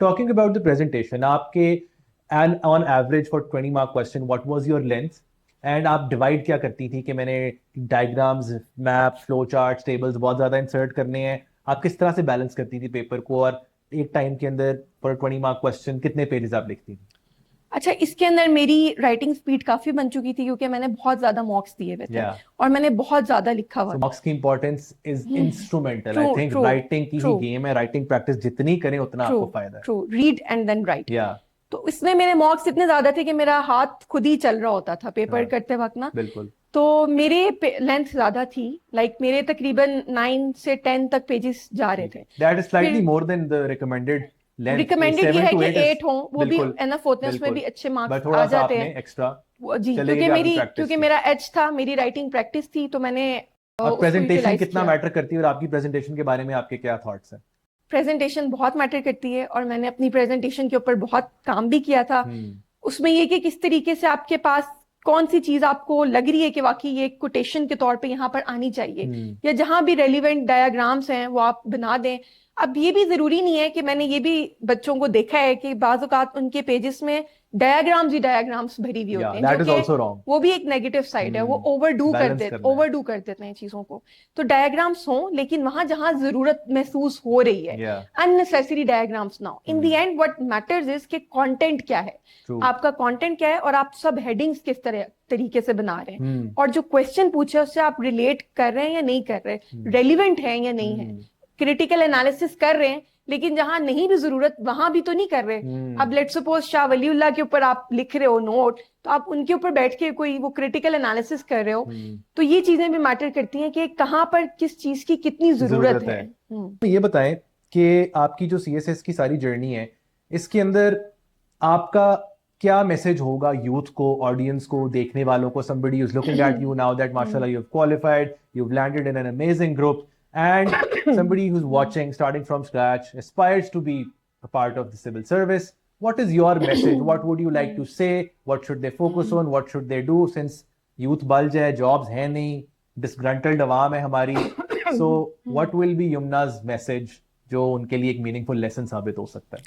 Talking about the presentation, आपके and on average for 20 mark question, what was your length? And आप divide क्या करती थी कि मैंने diagrams, map, flow charts, tables बहुत ज़्यादा इंसर्ट करने हैं, आप किस तरह से बैलेंस करती थी पेपर को, और एक टाइम के अंदर फॉर 20 मार्क क्वेश्चन कितने पेजेस आप लिखती थी? अच्छा, इसके अंदर मेरी राइटिंग स्पीड काफी बन चुकी थी क्योंकि मैंने बहुत ज्यादा मॉक्स दिए हुए थे Yeah. और मैंने बहुत ज्यादा लिखा हुआ So था। marks की importance is instrumental. I true think true writing की ही ट्रू गेम है, राइटिंग प्रैक्टिस जितनी करें उतना ट्रू आपको फायदा है। True, read and then write. या तो इसमें मेरे मॉक्स इतने ज्यादा थे कि मेरा हाथ खुद ही चल रहा होता था पेपर हाँ, करते वक्त ना। बिल्कुल। तो मेरे लेंथ ज्यादा थी, लाइक मेरे तकरीबन 9 से 10 तक पेजेस जा रहे थे। दैट इज स्लाइटली फिर more than the recommended length. Recommended ये 7 है to कि 8 इज 8 हो, वो भी बिल्कुल एनफ होते हैं, उसमें भी बिल्कुल, अच्छे मार्क्स बट आ थोड़ा सा जाते आपने हैं। एक्स्ट्रा जी, चलेगी क्योंकि कि आपने मेरी प्रैक्टिस क्योंकि की। मेरा एज था, मेरी राइटिंग प्रैक्टिस थी, तो मैंने और उसको प्रेजेंटेशन यूटिलाइज कितना किया। मैटर करती है, और आपकी प्रेजेंटेशन के बारे में आपके क्या थॉट्स हैं? प्रेजेंटेशन बहुत मैटर करती है और मैंने अपनी प्रेजेंटेशन के ऊपर बहुत काम भी किया था। हम्म उसमें ये कि किस तरीके से आपके पास कौन सी चीज आपको लग रही है कि वाकई ये कोटेशन के तौर पे यहाँ पर आनी चाहिए, हम्म या जहां भी रेलिवेंट डायग्राम्स हैं वो आप बना दें। अब ये भी जरूरी नहीं है कि, मैंने ये भी बच्चों को देखा है कि बाज़ औक़ात उनके पेजेस में डायग्राम्स ही डायग्राम्स भरी हुई या होते हैं, जो दैट इज कि आल्सो रॉन्ग। वो भी एक नेगेटिव साइड है। वो बैलेंस करना है। ओवरडू कर देते हैं चीजों को। तो डायग्राम्स हों, लेकिन वहां जहां जरूरत महसूस हो रही है, या अननेसेसरी डायग्राम्स ना हो। In the end what matters is कि कंटेंट क्या है, ट्रू। आपका कंटेंट क्या है, और आप सब हेडिंग्स किस तरह तरीके से बना रहे हैं, हम्म और जो क्वेश्चन पूछे उससे आप रिलेट कर रहे हैं या नहीं कर रहे, रेलिवेंट है या नहीं है, क्रिटिकल एनालिसिस कर रहे हैं, लेकिन जहां नहीं भी जरूरत वहां भी तो नहीं कर रहे। अब लेट्स सपोज शाह वलीउल्लाह के ऊपर आप लिख रहे हो नोट, तो आप उनके ऊपर बैठ के कोई वो क्रिटिकल एनालिसिस कर रहे हो। तो ये चीजें भी मैटर करती हैं कि कहाँ पर किस चीज की कितनी जरूरत जरूरत है। है। तो ये बताएं कि आपकी जो सीएसएस की सारी जर्नी है, इसके अंदर आपका क्या मैसेज होगा यूथ को, ऑडियंस को, देखने वालों को? somebody is looking at you now that mashallah you've qualified, you've landed in an amazing group, and somebody who's watching starting from scratch aspires to be a part of the civil service. What is your message? What would you like to say? What should they focus on? What should they do? Since youth bulge है, jobs है नहीं, disgruntled आवाम है हमारी, so what will be Yumna's message जो उनके लिए एक meaningful lesson साबित हो सकता है?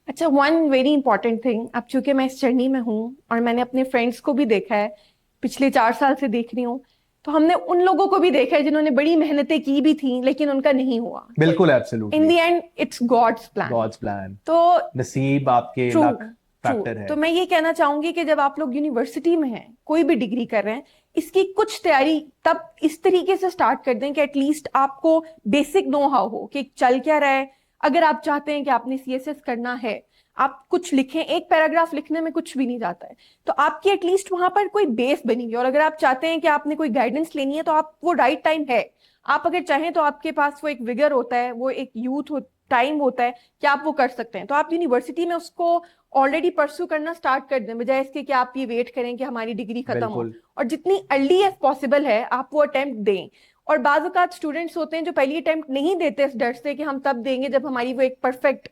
अच्छा, वन वेरी इंपॉर्टेंट थिंग, अब चूंकि मैं इस जर्नी में हूँ और मैंने अपने फ्रेंड्स को भी देखा है, पिछले 4 साल से देख रही हूँ, तो हमने उन लोगों को भी देखा है जिन्होंने बड़ी मेहनतें की भी थी लेकिन उनका नहीं हुआ। बिल्कुल, in absolutely. The end it's God's plan. God's plan. तो नसीब, आपके ट्रू लक ट्रू, फैक्टर है। तो मैं ये कहना चाहूंगी कि जब आप लोग यूनिवर्सिटी में हैं, कोई भी डिग्री कर रहे हैं, इसकी कुछ तैयारी तब इस तरीके से स्टार्ट कर दें कि एटलीस्ट आपको बेसिक नो हाउ हो कि चल क्या रहा है। अगर आप चाहते हैं कि आपने सीएसएस करना है, आप कुछ लिखें, एक पैराग्राफ लिखने में कुछ भी नहीं जाता है, तो आपकी एटलीस्ट वहां पर कोई बेस बनी हुई है। और अगर आप चाहते हैं कि आपने कोई गाइडेंस लेनी है, तो आप वो राइट टाइम है। आप अगर चाहें तो आपके पास वो एक विगर होता है, वो एक यूथ टाइम होता है कि आप वो कर सकते हैं। तो आप यूनिवर्सिटी में उसको ऑलरेडी परस्यू करना स्टार्ट कर दें, बजाय इसके कि आप ये वेट करें कि हमारी डिग्री खत्म हो। बिल्कुल। और जितनी अर्ली एज पॉसिबल है आप वो अटेम्प्ट दें। और बाज़ औक़ात स्टूडेंट्स होते हैं जो पहली अटेम्प्ट नहीं देते इस डर से कि हम तब देंगे जब हमारी वो एक परफेक्ट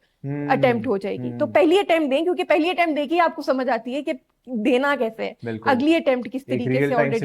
अटेम्प्ट हो जाएगी। तो पहली अटेम्प्ट दें, क्योंकि पहली अटेम्प्ट देखिए आपको समझ आती है कि देना कैसे है, बिल्कुल। अगली अटेम्प्ट किस एक तरीके रियल से टाइम ऑलरेडी